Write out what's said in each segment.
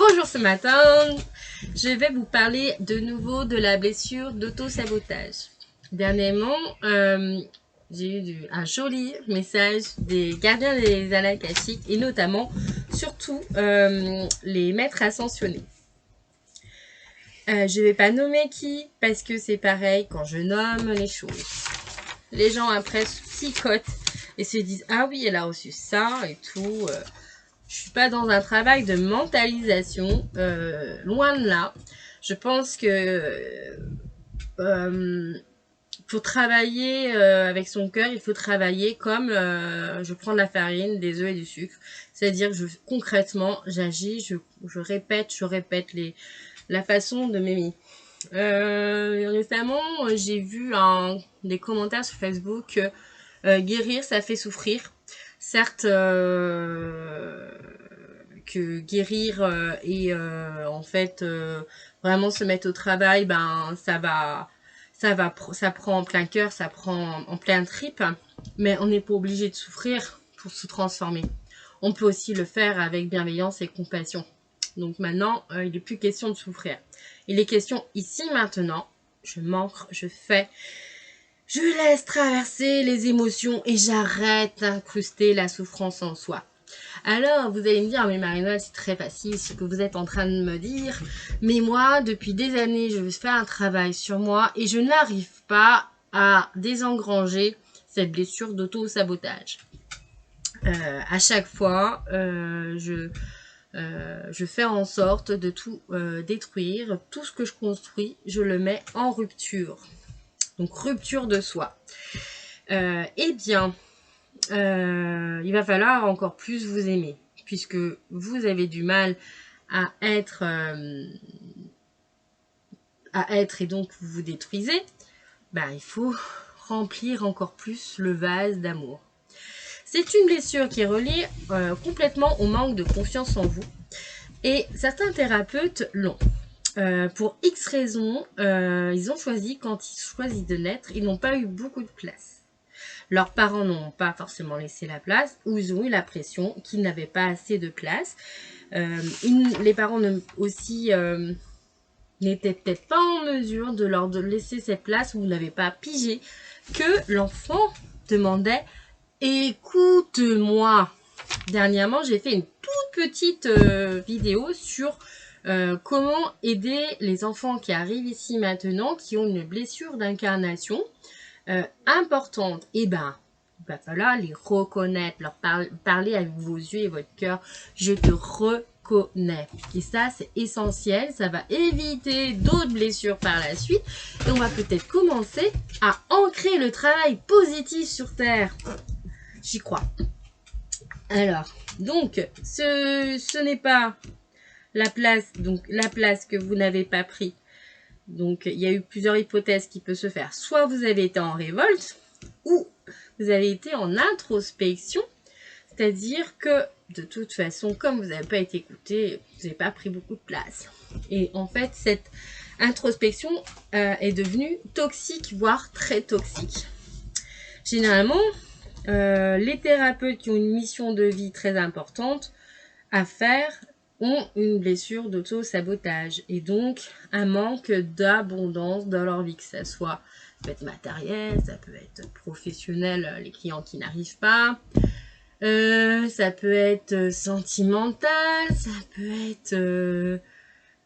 Bonjour, ce matin, je vais vous parler de nouveau de la blessure d'auto-sabotage. Dernièrement, j'ai eu un joli message des gardiens des annales akashiques et notamment, surtout, les maîtres ascensionnés. Je vais pas nommer qui parce que c'est pareil quand je nomme les choses. Les gens après psychotent et se disent « Ah oui, elle a reçu ça et tout ». Je suis pas dans un travail de mentalisation, loin de là. Je pense que faut travailler avec son cœur, il faut travailler comme je prends de la farine, des œufs et du sucre. C'est-à-dire que concrètement, j'agis, je répète la façon de m'aimer. Récemment, j'ai vu des commentaires sur Facebook guérir, ça fait souffrir. Certes, que guérir et en fait vraiment se mettre au travail, ben ça prend en plein cœur, ça prend en plein trip, mais on n'est pas obligé de souffrir pour se transformer. On peut aussi le faire avec bienveillance et compassion. Donc maintenant, il n'est plus question de souffrir. Il est question ici maintenant, je m'ancre, je fais, je laisse traverser les émotions et j'arrête d'incruster la souffrance en soi. Alors, vous allez me dire, mais Marina, c'est très facile ce que vous êtes en train de me dire. Mais moi, depuis des années, je fais un travail sur moi et je n'arrive pas à désengranger cette blessure d'auto-sabotage. À chaque fois, je fais en sorte de tout détruire. Tout ce que je construis, je le mets en rupture. Donc, rupture de soi. Eh bien, il va falloir encore plus vous aimer, puisque vous avez du mal à être et donc vous vous détruisez. Ben, il faut remplir encore plus le vase d'amour. C'est une blessure qui est reliée complètement au manque de confiance en vous, et certains thérapeutes l'ont. Pour X raisons, ils ont choisi, quand ils choisissent de naître, ils n'ont pas eu beaucoup de place. Leurs parents n'ont pas forcément laissé la place, ou ils ont eu la pression qu'ils n'avaient pas assez de place. Les parents aussi n'étaient peut-être pas en mesure de leur laisser cette place, ou n'avaient pas pigé que l'enfant demandait « Écoute-moi ». Dernièrement, j'ai fait une toute petite vidéo sur comment aider les enfants qui arrivent ici maintenant, qui ont une blessure d'incarnation importante. Et ben, il va falloir les reconnaître, leur parler avec vos yeux et votre cœur. Je te reconnais. Et ça, c'est essentiel. Ça va éviter d'autres blessures par la suite. Et on va peut-être commencer à ancrer le travail positif sur Terre. J'y crois. Alors, donc, ce n'est pas la place que vous n'avez pas pris. Donc, il y a eu plusieurs hypothèses qui peuvent se faire. Soit vous avez été en révolte, ou vous avez été en introspection. C'est-à-dire que, de toute façon, comme vous n'avez pas été écouté, vous n'avez pas pris beaucoup de place. Et en fait, cette introspection est devenue toxique, voire très toxique. Généralement, les thérapeutes qui ont une mission de vie très importante à faire ont une blessure d'auto-sabotage et donc un manque d'abondance dans leur vie, que ça soit, ça peut être matériel, ça peut être professionnel, les clients qui n'arrivent pas, ça peut être sentimental, ça peut être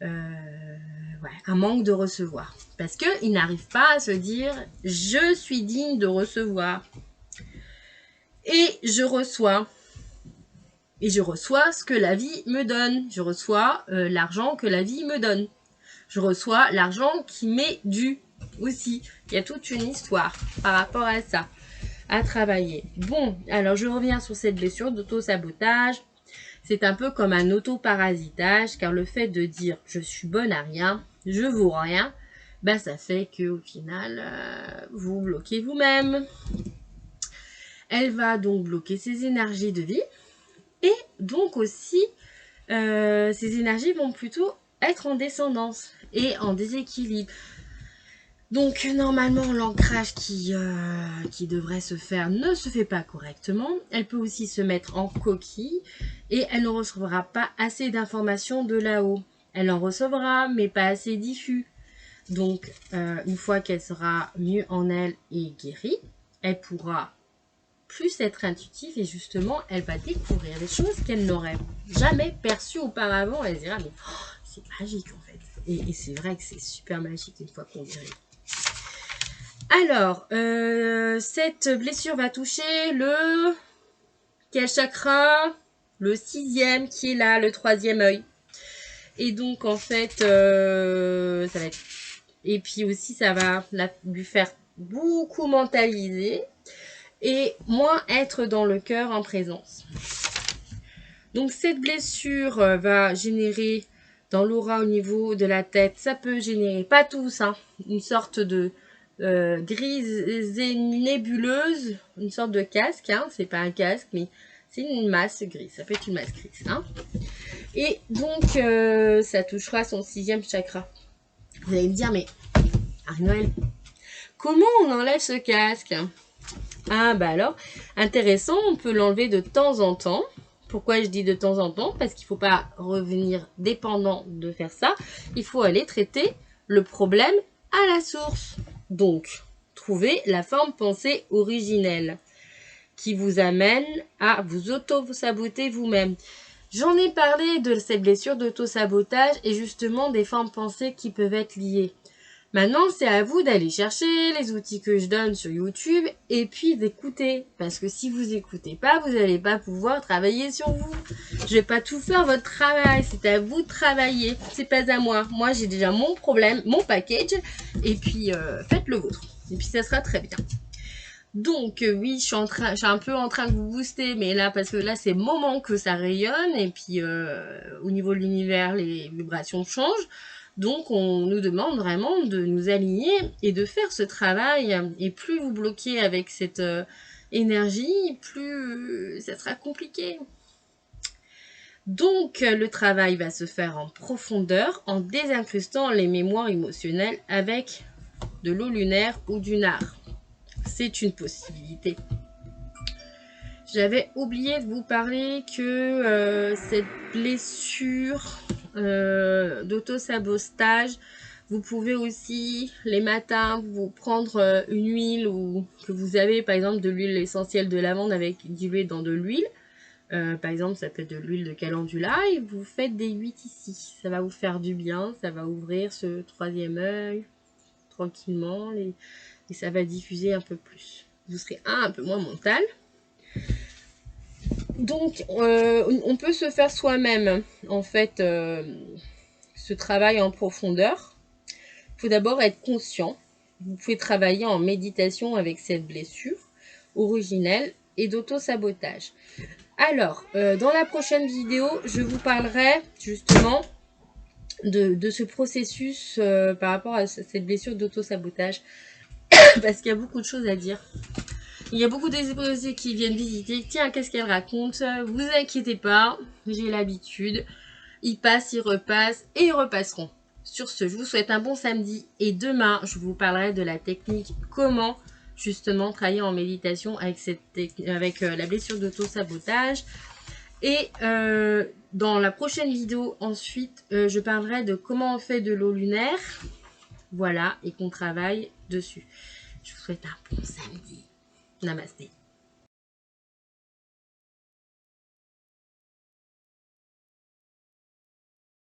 un manque de recevoir, parce qu'ils n'arrivent pas à se dire « je suis digne de recevoir » et je reçois. Et je reçois ce que la vie me donne. Je reçois l'argent que la vie me donne. Je reçois l'argent qui m'est dû aussi. Il y a toute une histoire par rapport à ça, à travailler. Bon, alors je reviens sur cette blessure d'auto-sabotage. C'est un peu comme un auto-parasitage, car le fait de dire « je suis bonne à rien, je vaux rien », ben ça fait qu'au final, vous bloquez vous-même. Elle va donc bloquer ses énergies de vie. Et donc aussi, ces énergies vont plutôt être en descendance et en déséquilibre. Donc normalement l'ancrage qui devrait se faire ne se fait pas correctement. Elle peut aussi se mettre en coquille et elle ne recevra pas assez d'informations de là-haut. Elle en recevra mais pas assez diffus. Donc une fois qu'elle sera mieux en elle et guérie, elle pourra plus être intuitive et justement elle va découvrir des choses qu'elle n'aurait jamais perçues auparavant. Elle se dira mais oh, c'est magique en fait. Et c'est vrai que c'est super magique une fois qu'on guérit. Alors, cette blessure va toucher le... Quel chakra? Le 6e qui est là, le 3e œil. Et donc, en fait, ça va être... Et puis aussi, ça va lui faire beaucoup mentaliser et moins être dans le cœur en présence. Donc, cette blessure va générer dans l'aura au niveau de la tête, ça peut générer, pas tous, hein, une sorte de... grise et nébuleuse, une sorte de casque, hein, c'est pas un casque, mais c'est une masse grise, ça peut être une masse grise. Hein. Et donc, ça touchera son 6e chakra. Vous allez me dire, mais Marie-Noël, comment on enlève ce casque? Ah bah alors, intéressant, on peut l'enlever de temps en temps. Pourquoi je dis de temps en temps? Parce qu'il ne faut pas revenir dépendant de faire ça. Il faut aller traiter le problème à la source. Donc, trouver la forme pensée originelle qui vous amène à vous auto-saboter vous-même. J'en ai parlé de ces blessures d'auto-sabotage et justement des formes pensées qui peuvent être liées. Maintenant, c'est à vous d'aller chercher les outils que je donne sur YouTube et puis d'écouter. Parce que si vous n'écoutez pas, vous n'allez pas pouvoir travailler sur vous. Je vais pas tout faire votre travail. C'est à vous de travailler. C'est pas à moi. Moi, j'ai déjà mon problème, mon package. Et puis, faites le vôtre. Et puis, ça sera très bien. Donc, oui, je suis un peu en train de vous booster. Mais là, parce que là, c'est le moment que ça rayonne. Et puis, au niveau de l'univers, les vibrations changent. Donc, on nous demande vraiment de nous aligner et de faire ce travail. Et plus vous bloquez avec cette énergie, plus ça sera compliqué. Donc, le travail va se faire en profondeur en désincrustant les mémoires émotionnelles avec de l'eau lunaire ou du nard. C'est une possibilité. J'avais oublié de vous parler que cette blessure d'auto-sabotage, vous pouvez aussi les matins vous prendre une huile ou que vous avez par exemple de l'huile essentielle de lavande avec diluée dans de l'huile. Par exemple, ça peut être de l'huile de calendula et vous faites des 8 ici. Ça va vous faire du bien, ça va ouvrir ce 3e œil tranquillement et ça va diffuser un peu plus. Vous serez un peu moins mental. Donc, on peut se faire soi-même, en fait, ce travail en profondeur. Il faut d'abord être conscient. Vous pouvez travailler en méditation avec cette blessure originelle et d'auto-sabotage. Alors, dans la prochaine vidéo, je vous parlerai justement de ce processus par rapport à cette blessure d'auto-sabotage. Parce qu'il y a beaucoup de choses à dire. Il y a beaucoup d'exposés qui viennent visiter. Tiens, qu'est-ce qu'elle raconte? Vous inquiétez pas, j'ai l'habitude. Ils passent, ils repassent et ils repasseront. Sur ce, je vous souhaite un bon samedi. Et demain, je vous parlerai de la technique comment justement travailler en méditation avec la blessure d'auto-sabotage. Et dans la prochaine vidéo, ensuite, je parlerai de comment on fait de l'eau lunaire. Voilà, et qu'on travaille dessus. Je vous souhaite un bon samedi. Namasté.